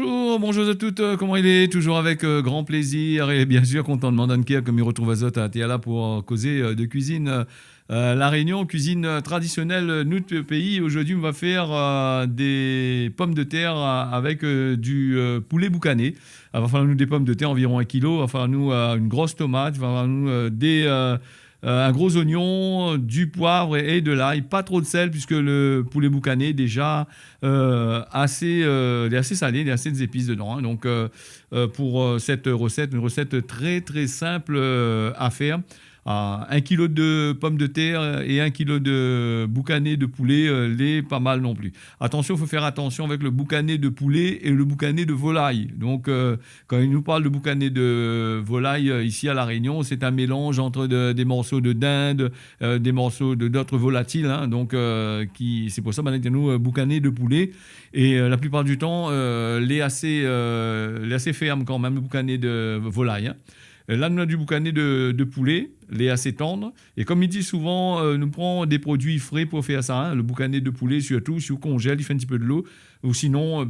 Bonjour à toutes, comment il est? Toujours avec grand plaisir et bien sûr content de m'en comme il retrouve Azot à Tiala pour causer de cuisine. La Réunion, cuisine traditionnelle, notre pays. Aujourd'hui, on va faire des pommes de terre avec du poulet boucané. Il va falloir nous des pommes de terre, environ 1 kilo. Il va falloir nous une grosse tomate. Il va falloir nous un gros oignon, du poivre et de l'ail. Pas trop de sel puisque le poulet boucané est déjà il est assez salé, il y a assez d'épices dedans. Hein. Donc pour cette recette, une recette très très simple à faire. 1 kilo de pommes de terre et 1 kilo de boucané de poulet, l'est pas mal non plus. Attention, il faut faire attention avec le boucané de poulet et le boucané de volaille. Donc, quand il nous parle de boucané de volaille ici à La Réunion, c'est un mélange entre des morceaux de dinde, des morceaux d'autres volatiles. Hein, donc, c'est pour ça qu'on a nous boucané de poulet. Et la plupart du temps, l'est assez ferme quand même, le boucané de volaille. Hein. Là, nous avons du boucané de poulet, les assez tendre. Et comme il dit souvent, nous prenons des produits frais pour faire ça. Hein. Le boucané de poulet, surtout, si on congèle, il fait un petit peu de l'eau. Ou sinon, ils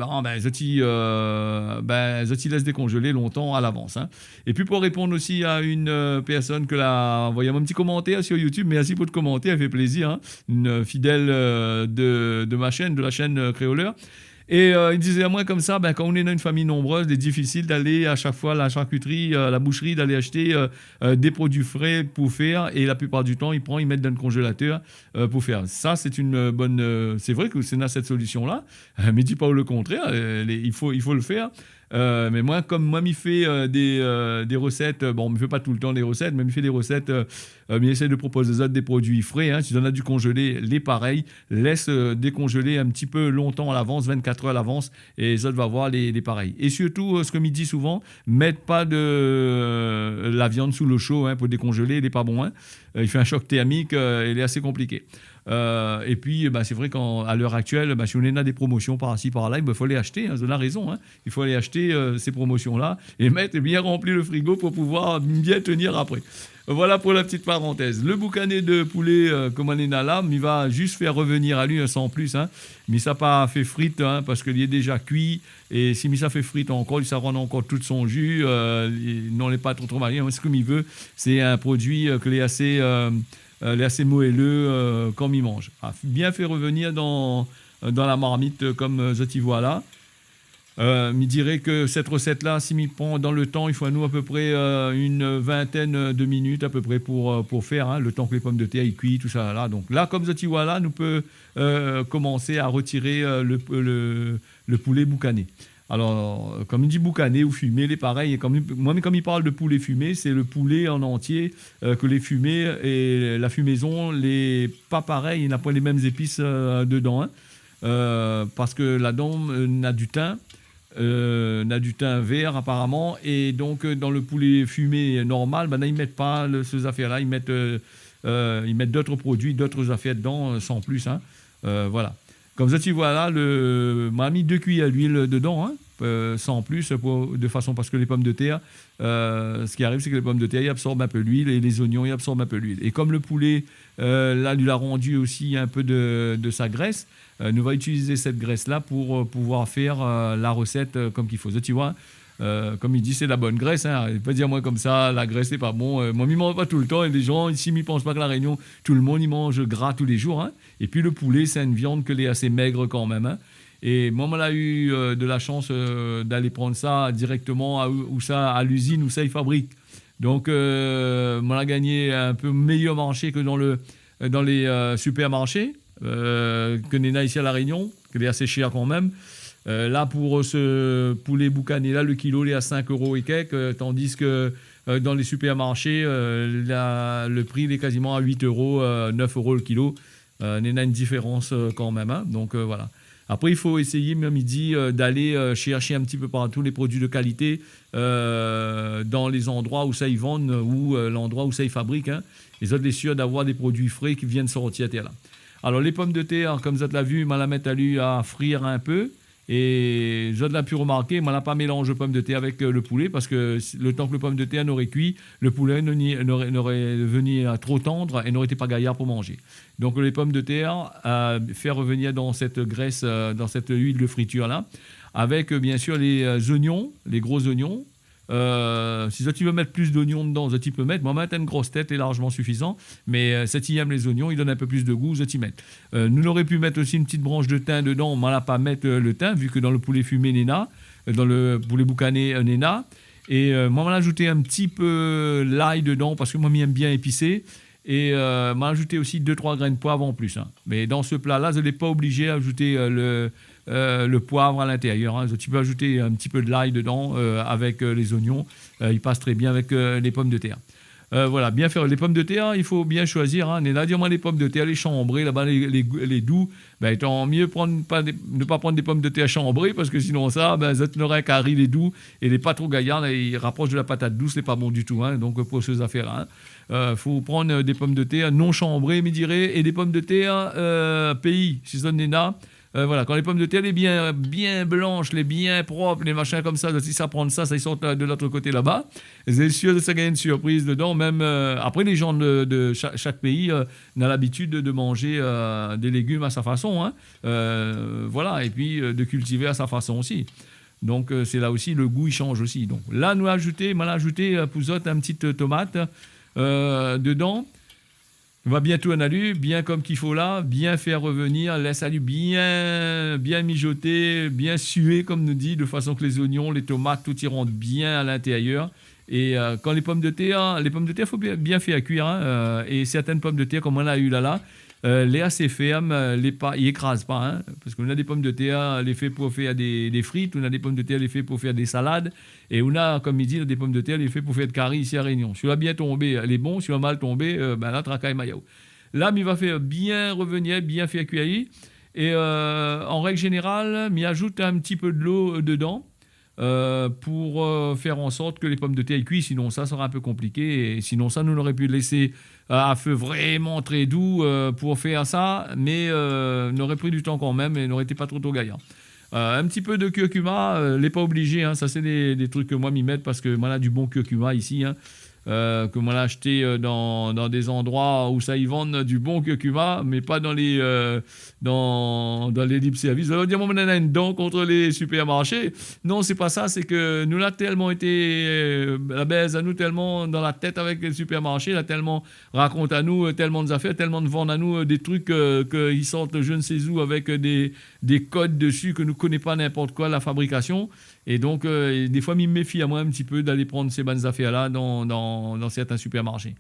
laissent décongeler longtemps à l'avance. Hein. Et puis, pour répondre aussi à une personne que l'a envoyé un petit commentaire sur YouTube, merci pour le commentaire, elle fait plaisir. Hein. Une fidèle de ma chaîne, de la chaîne Créoleur. Et il disait à moi comme ça, quand on est dans une famille nombreuse, c'est difficile d'aller à chaque fois à la charcuterie, la boucherie, d'aller acheter des produits frais pour faire. Et la plupart du temps, ils mettent dans le congélateur pour faire. Ça, c'est une bonne... c'est vrai que c'est dans cette solution-là, mais dis pas le contraire, il faut le faire. Mais moi, comme moi, m'y fait des recettes, bon, on ne me fait pas tout le temps des recettes, mais m'y fait des recettes, mais essaie de proposer aux autres des produits frais. Hein, si tu en as du congelé, les pareils, laisse décongeler un petit peu longtemps à l'avance, 24 heures à l'avance, et les autres va voir les pareils. Et surtout, ce que m'y dit souvent, mettre pas de la viande sous l'eau chaude hein, pour décongeler, il n'est pas bon. Hein. Il fait un choc thermique, il est assez compliqué. Et puis, c'est vrai qu'à l'heure actuelle, si on a des promotions par-ci, par-là, il faut les acheter. Hein, on a raison. Hein. Il faut aller acheter ces promotions-là et mettre bien rempli le frigo pour pouvoir bien tenir après. Voilà pour la petite parenthèse. Le boucané de poulet, comme on est là, il va juste faire revenir à lui sans plus. Hein. Mais ça n'a pas fait frite hein, parce qu'il est déjà cuit. Et si ça fait frite encore, ça rend encore tout son jus. Non, il n'est pas trop mal. Ce qu'il veut, c'est un produit qu'il est assez moelleux quand il mange. Bien fait revenir dans la marmite comme Zoti voilà. Il dirait que cette recette-là, si m'y prend dans le temps, il faut à nous à peu près une vingtaine de minutes à peu près pour faire, hein, le temps que les pommes de terre y cuisent, tout ça là. Donc là, comme Zoti voilà, nous peut commencer à retirer le poulet boucané. Alors, comme il dit boucané ou fumé, les pareils. Comme il parle de poulet fumé, c'est le poulet en entier que les fumés et la fumaison, pas pareil, il n'a pas les mêmes épices dedans. Hein, parce que là-dedans, n'a du thym vert apparemment. Et donc, dans le poulet fumé normal, là, ils ne mettent pas ces affaires-là. Ils mettent d'autres produits, d'autres affaires dedans, sans plus. Hein. Voilà. Comme ça, tu vois là, m'a mis 2 cuillères d'huile dedans, hein, sans plus, de façon parce que les pommes de terre, ce qui arrive, c'est que les pommes de terre, ils absorbent un peu l'huile et les oignons, ils absorbent un peu l'huile. Et comme le poulet, là, lui a rendu aussi un peu de sa graisse, nous va utiliser cette graisse-là pour pouvoir faire la recette comme qu'il faut. Ça, tu vois, comme il dit, c'est de la bonne graisse. Hein. Il ne peut pas dire moi comme ça, la graisse n'est pas bon. Moi, je ne mange pas tout le temps. Et les gens ici ne pensent pas que la Réunion, tout le monde, il mange gras tous les jours. Hein. Et puis le poulet, c'est une viande qui est assez maigre quand même. Hein. Et moi, on a eu de la chance d'aller prendre ça directement à l'usine où ça, ils fabriquent. Donc, on a gagné un peu meilleur marché que dans les supermarchés, que n'est ici à La Réunion, qui est assez cher quand même. Là, pour ce poulet boucané, là, le kilo il est à 5 € et quelques, tandis que dans les supermarchés, le prix il est quasiment à 8 €, 9 € le kilo. Il y a une différence quand même. Hein, donc voilà. Après, il faut essayer, même il dit, d'aller chercher un petit peu partout les produits de qualité dans les endroits où ça y vendent ou l'endroit où ça y fabrique. Hein. Les autres, les sûrs d'avoir des produits frais qui viennent sortir de terre là. Alors, les pommes de terre, comme vous l'avez vu, je la mettre à frire un peu. Et je l'ai pu remarquer, je n'ai pas mélangé pommes de terre avec le poulet parce que le temps que le pomme de terre n'aurait cuit, le poulet n'aurait devenu trop tendre et n'aurait été pas gaillard pour manger. Donc les pommes de terre, faire revenir dans cette graisse, dans cette huile de friture là. avec bien sûr les oignons, les gros oignons. Si tu veux mettre plus d'oignons dedans, tu peux mettre. Moi, mettre une grosse tête est largement suffisant. Mais si tu aimes les oignons, ils donnent un peu plus de goût, tu mettre. Nous aurions pu mettre aussi une petite branche de thym dedans. On ne l'a pas mettre le thym, vu que dans le poulet fumé Nena, dans le poulet boucané Nena. Et moi, on m'a ajouté un petit peu l'ail dedans, parce que moi, j'aime bien épicé. Et m'a ajouté aussi 2-3 grains de poivre en plus. Hein. Mais dans ce plat-là, je n'ai pas obligé d'ajouter le poivre à l'intérieur. Hein. Tu peux ajouter un petit peu de l'ail dedans avec les oignons. Il passe très bien avec les pommes de terre. Voilà, bien faire les pommes de terre, il faut bien choisir. Hein. Dis-moi les pommes de terre, les chambrées, là-bas, les doux. Ben, tant mieux ne pas prendre des pommes de terre chambrées, parce que sinon, ça n'aurait qu'à rire les doux et les pas trop gaillards. Ils rapprochent de la patate douce, c'est pas bon du tout. Hein. Donc, pour ces affaires-là, faut prendre des pommes de terre non chambrées, mais dirais, et des pommes de terre pays, si ça Nena. Voilà, quand les pommes de terre, les bien blanches, les bien propres, les machins comme ça, si ça prend ça, ils sont de l'autre côté là-bas. C'est sûr que ça gagne une surprise dedans. Même après, les gens de chaque pays ont l'habitude de manger des légumes à sa façon. Hein. Voilà, et puis de cultiver à sa façon aussi. Donc, c'est là aussi, le goût, il change aussi. Donc, là, nous ajouté Pouzotte, une petite tomate dedans. On va bientôt en alu, bien comme qu'il faut là, bien faire revenir, laisse alu bien mijoter, bien suer, comme nous dit, de façon que les oignons, les tomates, tout y rentre bien à l'intérieur. Et quand les pommes de terre, il faut bien faire cuire. Hein, et certaines pommes de terre, comme on a eu là, les assez fermes, ils écrasent pas. Hein, parce qu'on a des pommes de terre, les fait pour faire des frites, on a des pommes de terre, les fait pour faire des salades. Et on a, comme il dit, des pommes de terre, les fait pour faire de curry ici à Réunion. Si on a bien tombé, elle est bon. Si on a mal tombé, là, tracaille maillot. Là, il va faire bien revenir, bien faire cuire. Et en règle générale, il ajoute un petit peu de l'eau dedans. Pour faire en sorte que les pommes de terre cuisent, sinon ça sera un peu compliqué, et sinon ça nous l'aurait pu laisser à feu vraiment très doux pour faire ça, mais n'aurait pris du temps quand même et n'aurait été pas trop gaillant. Un petit peu de curcuma, n'est pas obligé, hein, ça c'est des trucs que moi m'y mettre parce que moi là du bon curcuma ici, hein, que moi là acheté dans des endroits où ça y vend du bon curcuma, mais pas dans les libre-service. Alors dire, moi, on en a une dent contre les supermarchés. Non, c'est pas ça, c'est que nous là tellement été la baise à nous tellement dans la tête avec les supermarchés, là tellement raconte à nous tellement d'affaires, tellement de vendre à nous des trucs qu'ils sortent je ne sais où avec des codes dessus que nous connaissons pas n'importe quoi la fabrication. Et donc, des fois, je me méfie à moi un petit peu d'aller prendre ces bonnes affaires-là dans certains supermarchés.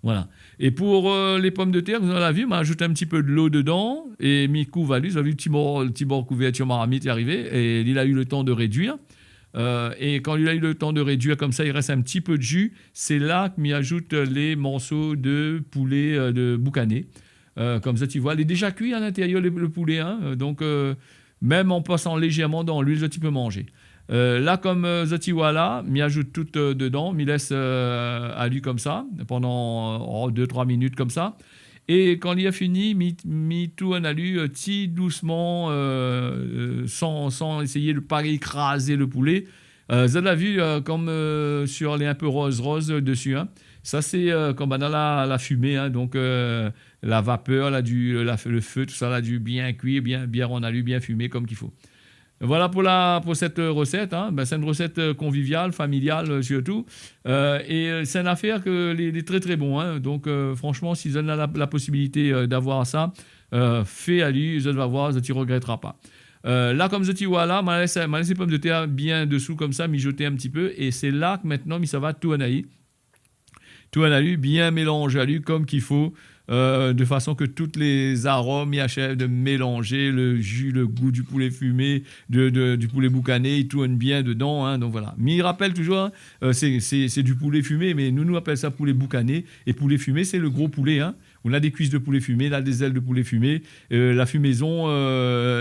Voilà. Et pour les pommes de terre, vous en avez vu, on ajoute un petit peu de l'eau dedans et mi couvalu. Vous avez vu le petit bord couverture maramite est arrivé et il a eu le temps de réduire. Et quand il a eu le temps de réduire comme ça, il reste un petit peu de jus. C'est là que m'y ajoute les morceaux de poulet de boucané. Comme ça, tu vois, il est déjà cuit à l'intérieur le poulet. Hein, donc, même en passant légèrement dans l'huile, tu peux manger. Là, comme Zotiwala, m'y ajoute tout dedans, m'y laisse à lui comme ça, pendant 2-3 minutes comme ça. Et quand il a fini, m'y tout en alu, doucement, sans essayer de pas écraser le poulet. Vous avez vu, comme sur les un peu rose dessus. Hein. Ça, c'est comme dans la fumée, hein, donc la vapeur, le feu, tout ça, là, du bien cuit, bien en alu, bien fumé, comme qu'il faut. Voilà pour cette recette. Hein. C'est une recette conviviale, familiale surtout. Et c'est une affaire que les très très bon. Hein. Donc franchement, si vous avez la possibilité d'avoir ça, fait à lui, vous allez voir, vous ne regretterez pas. Là, comme je dis, voilà, m'a laissé les pommes de terre bien dessous comme ça, mijoter un petit peu. Et c'est là que maintenant, ça va tout en aïe. Tout en aïe, bien mélangé à lui comme qu'il faut. De façon que tous les arômes y achèvent de mélanger le jus, le goût du poulet fumé, du poulet boucané, ils tournent bien dedans. Hein, donc voilà. Mais il rappelle toujours, c'est du poulet fumé, mais nous appelons ça poulet boucané. Et poulet fumé, c'est le gros poulet. Hein. On a des cuisses de poulet fumé, là des ailes de poulet fumé. La fumaison,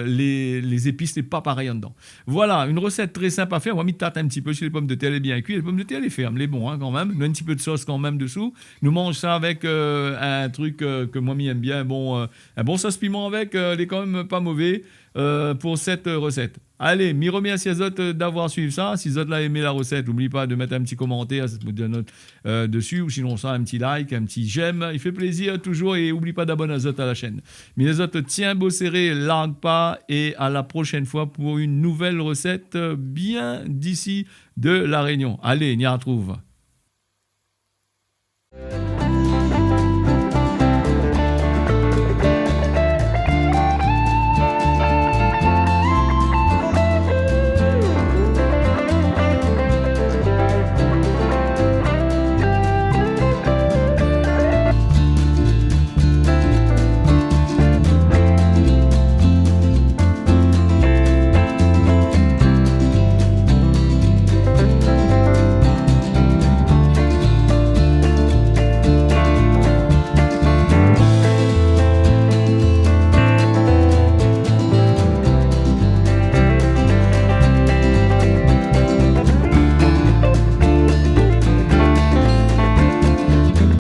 les épices, c'est pas pareil en dedans. Voilà, une recette très simple à faire. On va mettre tarte un petit peu sur les pommes de terre, les bien cuites. Les pommes de terre, les fermes, les bons hein, quand même. Nous, un petit peu de sauce quand même dessous. Nous mange ça avec un truc que moi, j'aime bien. Bon, un bon sauce piment avec, il est quand même pas mauvais. pour cette recette. Allez, m'y remercie à Zot d'avoir suivi ça. Si Zot l'a aimé la recette, n'oublie pas de mettre un petit commentaire de note, dessus, ou sinon ça, un petit like, un petit j'aime. Il fait plaisir toujours et n'oublie pas d'abonner à Zot à la chaîne. Mais Zot, tiens beau serré, largue pas et à la prochaine fois pour une nouvelle recette bien d'ici de La Réunion. Allez, on y retrouve.